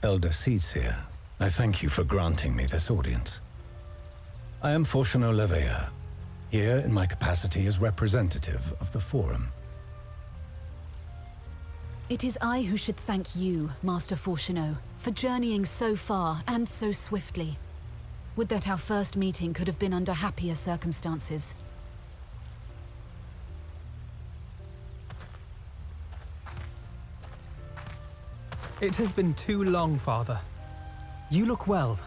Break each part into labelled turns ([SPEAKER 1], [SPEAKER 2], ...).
[SPEAKER 1] Elder Seedseer, I thank you for granting me this audience. I am Fourchenault, here in my capacity as representative of the Forum.
[SPEAKER 2] It is I who should thank you, Master Fourchenault, for journeying so far and so swiftly. Would that our first meeting could have been under happier circumstances.
[SPEAKER 3] It has been too long, Father. You look well.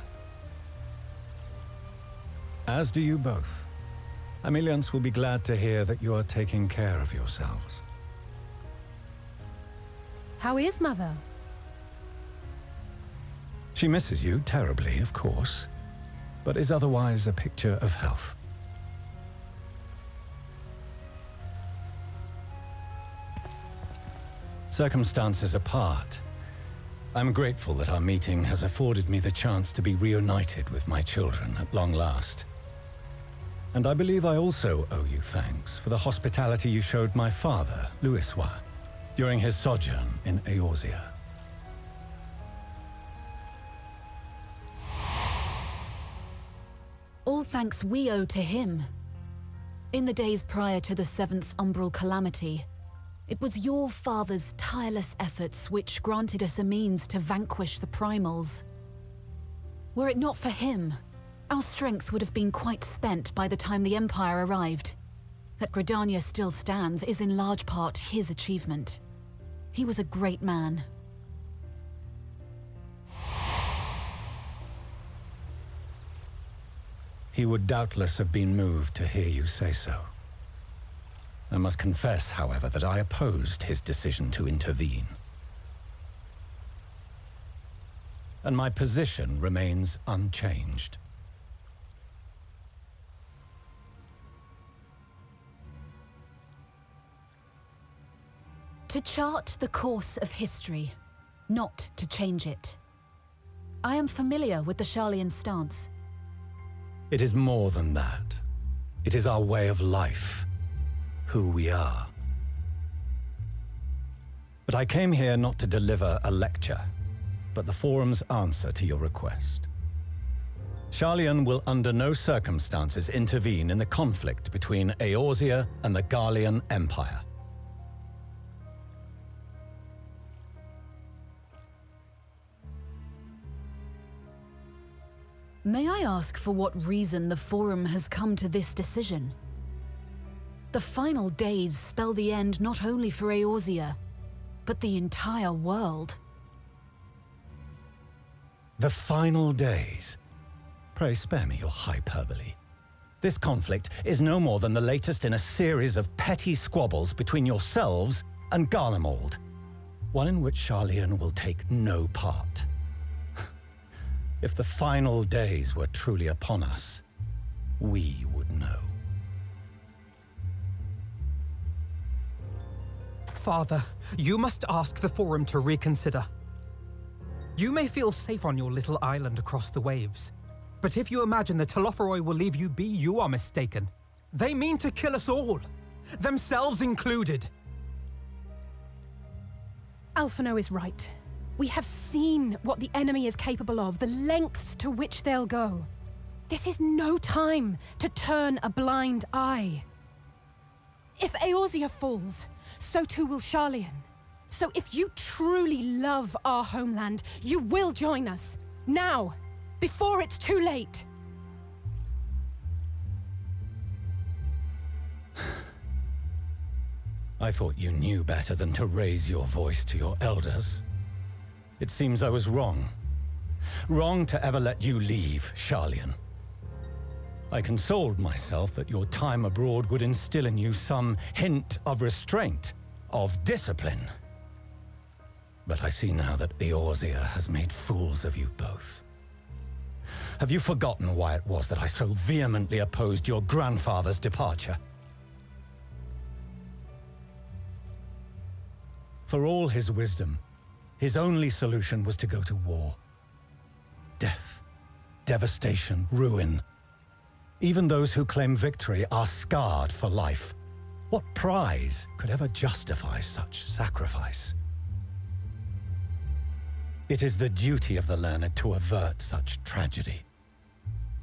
[SPEAKER 1] As do you both. Ameliance will be glad to hear that you are taking care of yourselves.
[SPEAKER 4] How is Mother?
[SPEAKER 1] She misses you terribly, of course, but is otherwise a picture of health. Circumstances apart, I'm grateful that our meeting has afforded me the chance to be reunited with my children at long last. And I believe I also owe you thanks for the hospitality you showed my father, Louisoix, during his sojourn in Eorzea.
[SPEAKER 2] All thanks we owe to him. In the days prior to the 7th Umbral Calamity, it was your father's tireless efforts which granted us a means to vanquish the Primals. Were it not for him, our strength would have been quite spent by the time the Empire arrived. That Gridania still stands is in large part his achievement. He was a great man.
[SPEAKER 1] He would doubtless have been moved to hear you say so. I must confess, however, that I opposed his decision to intervene. And my position remains unchanged.
[SPEAKER 2] To chart the course of history, not to change it. I am familiar with the Sharlayan stance.
[SPEAKER 1] It is more than that. It is our way of life, who we are. But I came here not to deliver a lecture, but the Forum's answer to your request. Sharlayan will under no circumstances intervene in the conflict between Eorzea and the Garlean Empire.
[SPEAKER 2] May I ask for what reason the Forum has come to this decision? The final days spell the end not only for Eorzea, but the entire world.
[SPEAKER 1] The final days? Pray spare me your hyperbole. This conflict is no more than the latest in a series of petty squabbles between yourselves and Garlemald, one in which Sharlayan will take no part. If the final days were truly upon us, we would know.
[SPEAKER 3] Father, you must ask the Forum to reconsider. You may feel safe on your little island across the waves, but if you imagine the Telophoroi will leave you be, you are mistaken. They mean to kill us all, themselves included.
[SPEAKER 4] Alphinaud is right. We have seen what the enemy is capable of, the lengths to which they'll go. This is no time to turn a blind eye. If Eorzea falls, so too will Sharlayan. So if you truly love our homeland, you will join us. Now, before it's too late.
[SPEAKER 1] I thought you knew better than to raise your voice to your elders. It seems I was wrong. Wrong to ever let you leave, Sharlayan. I consoled myself that your time abroad would instill in you some hint of restraint, of discipline. But I see now that Eorzea has made fools of you both. Have you forgotten why it was that I so vehemently opposed your grandfather's departure? For all his wisdom, his only solution was to go to war. Death, devastation, ruin. Even those who claim victory are scarred for life. What prize could ever justify such sacrifice? It is the duty of the learned to avert such tragedy.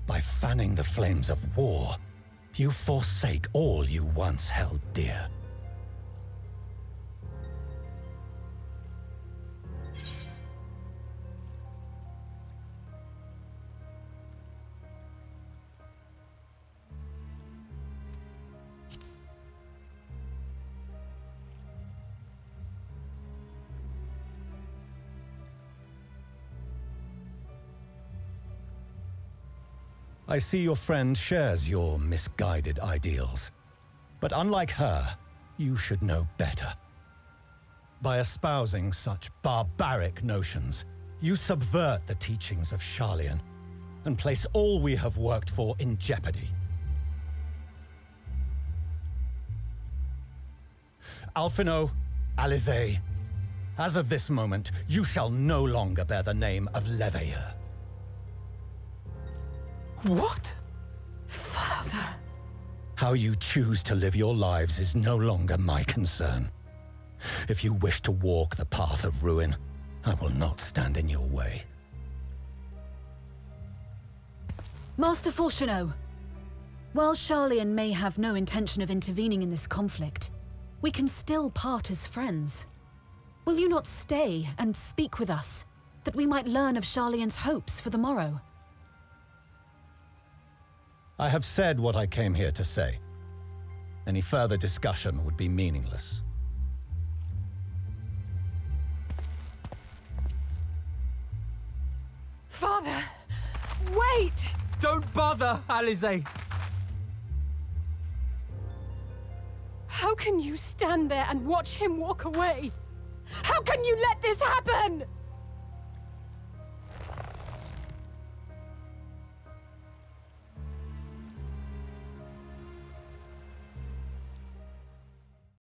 [SPEAKER 1] By fanning the flames of war, you forsake all you once held dear. I see your friend shares your misguided ideals. But unlike her, you should know better. By espousing such barbaric notions, you subvert the teachings of Sharlayan and place all we have worked for in jeopardy. Alphinaud, Alizé, as of this moment, you shall no longer bear the name of Leveilleur.
[SPEAKER 3] What?
[SPEAKER 4] Father.
[SPEAKER 1] How you choose to live your lives is no longer my concern. If you wish to walk the path of ruin, I will not stand in your way.
[SPEAKER 2] Master Fourchenault, while Sharlayan may have no intention of intervening in this conflict, we can still part as friends. Will you not stay and speak with us, that we might learn of Sharlayan's hopes for the morrow?
[SPEAKER 1] I have said what I came here to say. Any further discussion would be meaningless.
[SPEAKER 4] Father! Wait!
[SPEAKER 3] Don't bother, Alizé!
[SPEAKER 4] How can you stand there and watch him walk away? How can you let this happen?